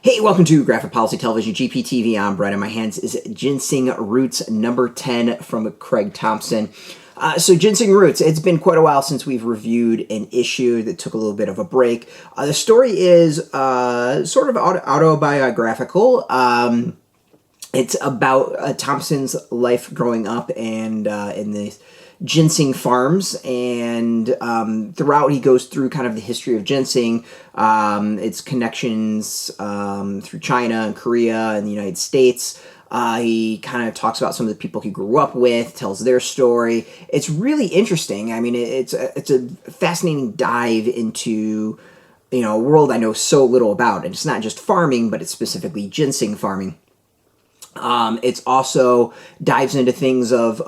Hey, welcome to Graphic Policy Television, GPTV. I'm Brett. In my hands is Ginseng Roots number 10 from Craig Thompson. So Ginseng Roots, it's been quite a while since we've reviewed an issue that took a little bit of a break. The story is sort of autobiographical. It's about Thompson's life growing up and in the ginseng farms, and throughout he goes through kind of the history of ginseng, its connections through China and Korea and the United States. He kind of talks about some of the people he grew up with, tells their story. It's really interesting. I mean, it's a fascinating dive into a world I know so little about, and it's not just farming, but it's specifically ginseng farming. It's also dives into things of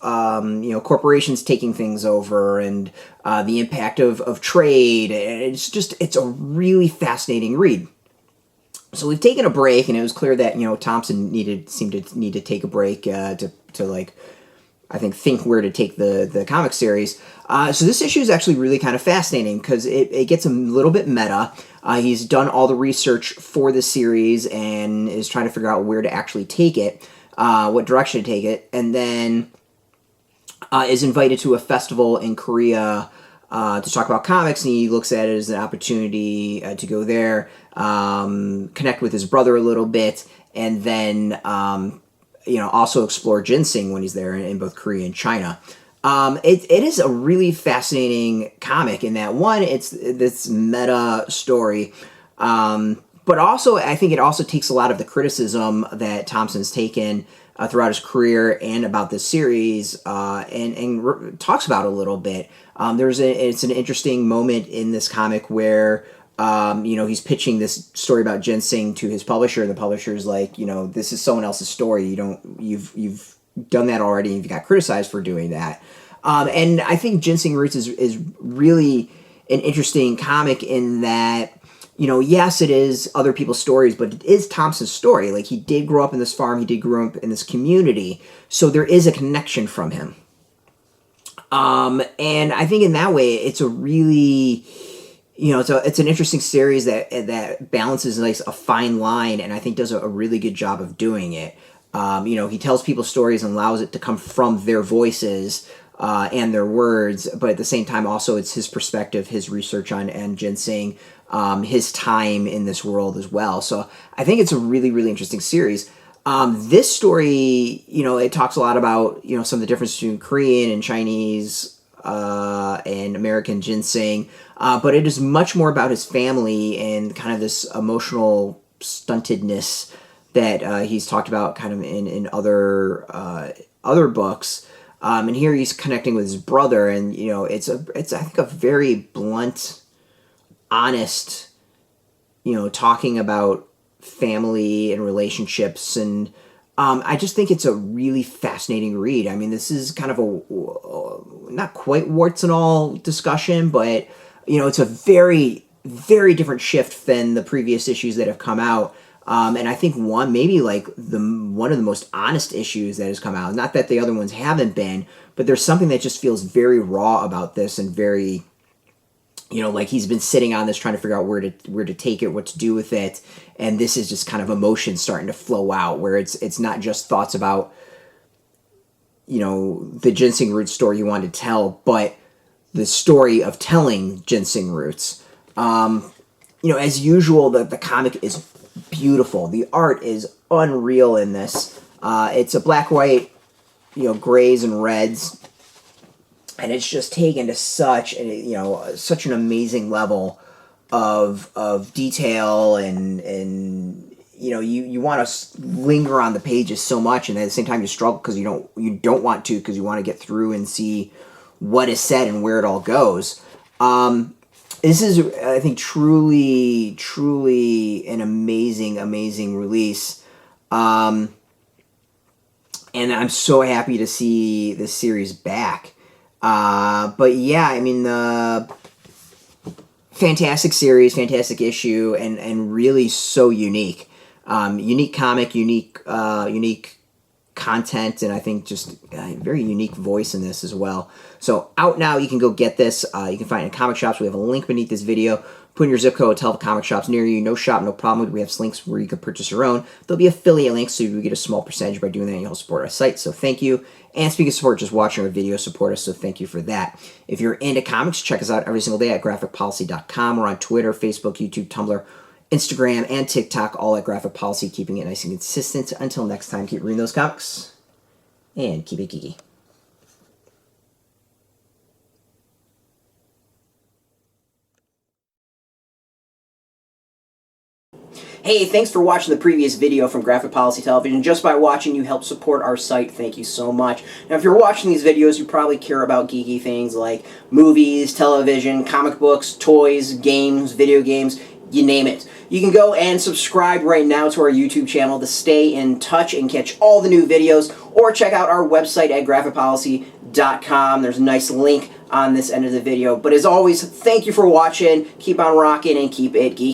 corporations taking things over and the impact of trade. And it's a really fascinating read. So we've taken a break, and it was clear that Thompson seemed to need to take a break to think where to take the comic series. So this issue is actually really kind of fascinating because it gets a little bit meta. He's done all the research for the series and is trying to figure out where to actually take it, what direction to take it, and then is invited to a festival in Korea to talk about comics, and he looks at it as an opportunity to go there, connect with his brother a little bit, and then also explore ginseng when he's there in both Korea and China. It is a really fascinating comic in that, one, it's this meta story, but also I think it also takes a lot of the criticism that Thompson's taken throughout his career and about this series, and talks about it a little bit. It's an interesting moment in this comic where he's pitching this story about ginseng to his publisher, and the publisher's like, this is someone else's story. You've done that already, and you've got criticized for doing that. And I think Ginseng Roots is really an interesting comic in that, yes, it is other people's stories, but it is Thompson's story. Like, he did grow up in this farm, he did grow up in this community, so there is a connection from him. And I think in that way, it's a really, it's an interesting series that balances a fine line, and I think does a really good job of doing it. He tells people's stories and allows it to come from their voices and their words, but at the same time, also it's his perspective, his research on ginseng, his time in this world as well. So I think it's a really, really interesting series. This story, it talks a lot about, some of the difference between Korean and Chinese and American ginseng, but it is much more about his family and kind of this emotional stuntedness that he's talked about kind of in other books. And here he's connecting with his brother, and it's I think a very blunt, honest, talking about family and relationships, and I just think it's a really fascinating read. I mean, this is kind of a not quite warts and all discussion, but it's a very, very different shift than the previous issues that have come out. And I think one of the most honest issues that has come out. Not that the other ones haven't been, but there's something that just feels very raw about this, and very, like he's been sitting on this trying to figure out where to take it, what to do with it, and this is just kind of emotion starting to flow out, where it's not just thoughts about the Ginseng Roots story you wanted to tell, but the story of telling Ginseng Roots. As usual, the comic is beautiful. The art is unreal in this. It's a black, white, grays and reds, and it's just taken to such an amazing level of detail, and you want to linger on the pages so much, and at the same time you struggle because you don't want to, because you want to get through and see what is said and where it all goes. This is, I think, truly, truly an amazing, amazing release. And I'm so happy to see this series back. But yeah, I mean, fantastic series, fantastic issue, and really so unique. Unique comic, unique content, and I think just a very unique voice in this as well. So out now, you can go get this. You can find it in comic shops. We have a link beneath this video. Put in your zip code, tell the comic shops near you. No shop, no problem. We have links where you can purchase your own. There'll be affiliate links, so you get a small percentage by doing that, and you'll support our site. So thank you. And speaking of support, just watching our videos support us, so thank you for that. If you're into comics, check us out every single day at graphicpolicy.com. We're on Twitter, Facebook, YouTube, Tumblr, Instagram, and TikTok, all at Graphic Policy, keeping it nice and consistent. Until next time, keep reading those comics, and keep it geeky. Hey, thanks for watching the previous video from Graphic Policy Television. Just by watching, you help support our site. Thank you so much. Now, if you're watching these videos, you probably care about geeky things like movies, television, comic books, toys, games, video games, you name it. You can go and subscribe right now to our YouTube channel to stay in touch and catch all the new videos, or check out our website at graphicpolicy.com. There's a nice link on this end of the video. But as always, thank you for watching. Keep on rocking and keep it geeky.